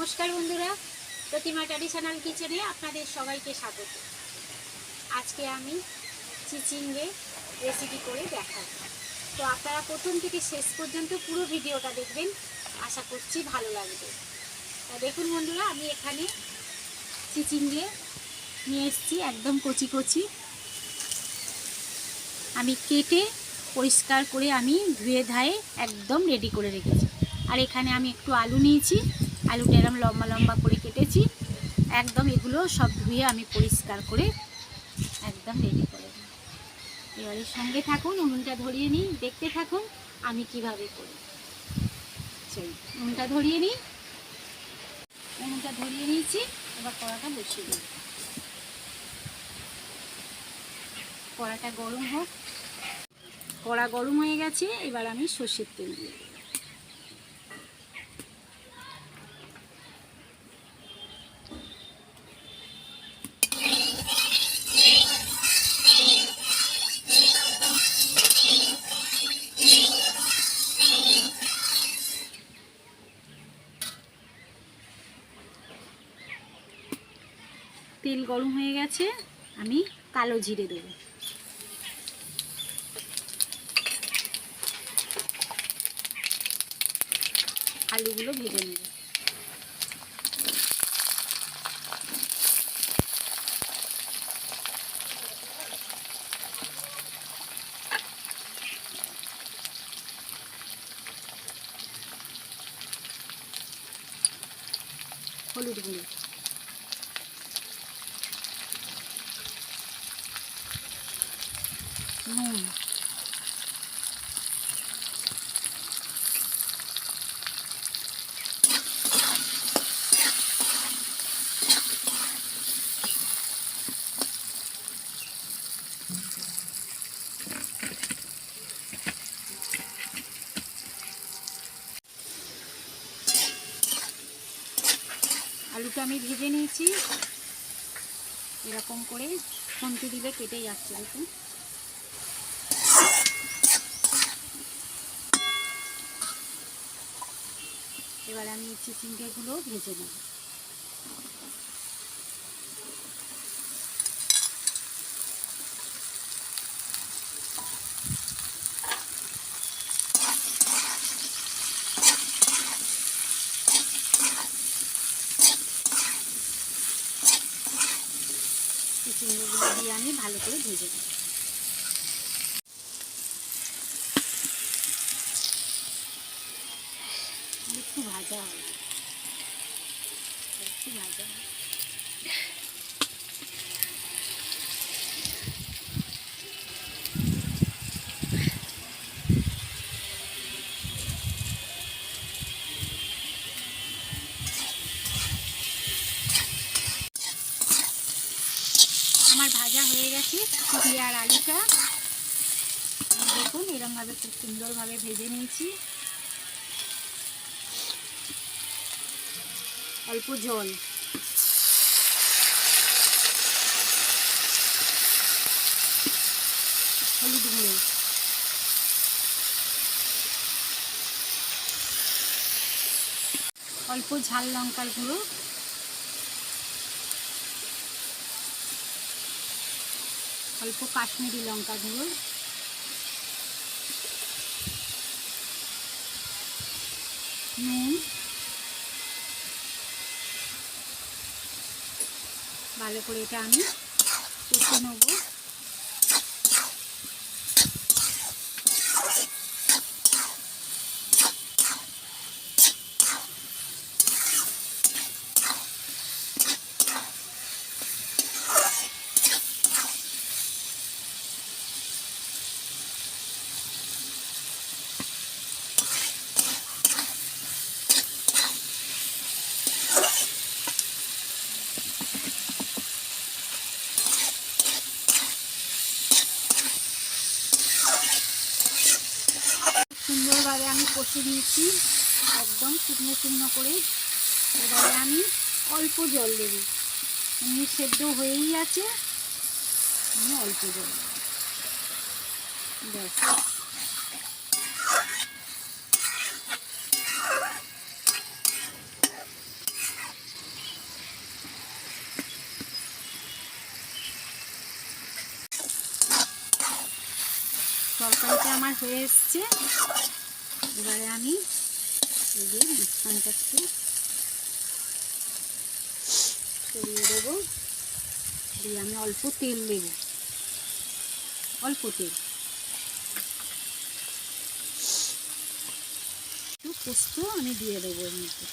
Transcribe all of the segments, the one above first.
নমস্কার বন্ধুরা, প্রতিমা ট্র্যাডিশনাল কিচেনে আপনাদের সবাইকে স্বাগত। আজকে আমি চিচিঙ্গে রেসিপি করে দেখাবো। তো আপনারা প্রথম থেকে শেষ পর্যন্ত পুরো ভিডিওটা দেখবেন, আশা করছি ভালো লাগবে। তা দেখুন বন্ধুরা, আমি এখানে চিচিঙ্গে নিয়ে এসেছি, একদম কচি কচি। আমি কেটে পরিষ্কার করে আমি ধুয়ে ধায়ে একদম রেডি করে রেখেছি। আর এখানে আমি একটু আলু নিয়েছি, আলুটা এরকম লম্বা লম্বা করে কেটেছি। একদম এগুলো সব ধুয়ে আমি পরিষ্কার করে একদম রেডি করে দিই। এবারে সঙ্গে থাকুন, উনুনটা ধরিয়ে নিই, দেখতে থাকুন আমি কিভাবে করি। চল উনুনটা ধরিয়ে নিই। উনুনটা ধরিয়ে নিয়েছি, এবার কড়াটা বসিয়ে দিই। কড়াটা গরম হোক। কড়া গরম হয়ে গেছে, এবার আমি সর্ষের তেল দিয়ে দিই। তেল গরম হয়ে গেছে, আমি কালো জিরে দেবো। আলুগুলো ভেজে নেব। হলুদ গুঁড়ো, নুন, আলুটা আমি ভেজে নিয়েছি। এরকম করে খুন্তি দিলে কেটে যাচ্ছে, দেখুন। এবার আমি চিচিঙ্গেগুলো ভেজে নেব। চিচিঙ্গেগুলো দিয়ে আমি ভালো করে ভেজে নেব। একটু ভাজা হবে, একটু ভাজা হবে। আমার ভাজা হয়ে গেছে চিংড়ি আর আলুটা, দেখুন এরকমভাবে খুব সুন্দরভাবে ভেজে নিয়েছি। অল্প জল, হলুদ গুঁড়ো, অল্প ঝাল লঙ্কার গুঁড়ো, অল্প কাশ্মীরি লঙ্কা গুঁড়ো, নুন, ভালো করে এটা আমি কষে নেব। সুন্দরভাবে আমি কষে নিয়েছি, একদম শুকনো শুকনো করে। এবারে আমি অল্প জল দেব, এমনি সেদ্ধ হয়েই আছে, আমি অল্প জল দেব, ব্যাস। তরকারিটা আমার হয়ে এসছে। এবারে আমি এই যে মাঝখানটা একটু সরিয়ে দেবো, দিয়ে আমি অল্প তেল দেব, অল্প তেল, একটু পোস্ত আমি দিয়ে দেবো এর মধ্যে।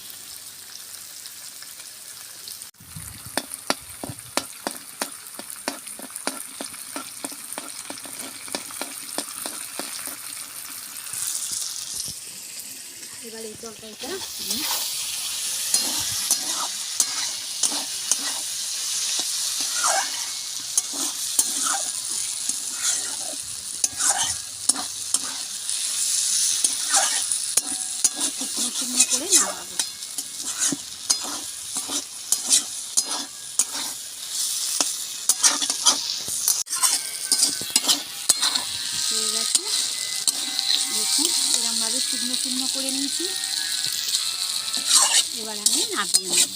এবার এই তরকারিটা আমি শুকনো শুকনো করে নামাবো। হয়ে গেছে, দেখুন এরকমভাবে শুকনো শুকনো করে নিয়েছি। এবার আমি নামিয়ে নেব।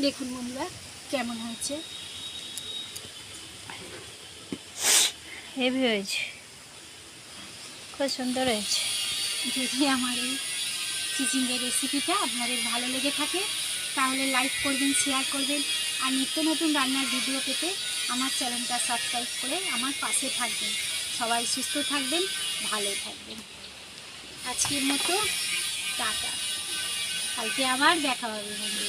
দেখুন বন্ধুরা কেমন হয়েছে, হেভি হয়েছে, খুব সুন্দর হয়েছে। যদি আমার এই চিচিঙ্গের রেসিপিটা আপনাদের ভালো লেগে থাকে তাহলে লাইক করবেন, শেয়ার করবেন, আর নিত্য নতুন রান্নার ভিডিও পেতে আমার চ্যানেলটা সাবস্ক্রাইব করে আমার পাশে থাকবেন। সবাই সুস্থ থাকবেন, ভালো থাকবেন। আজকের মতো টাটা, কালকে আবার দেখা হবে।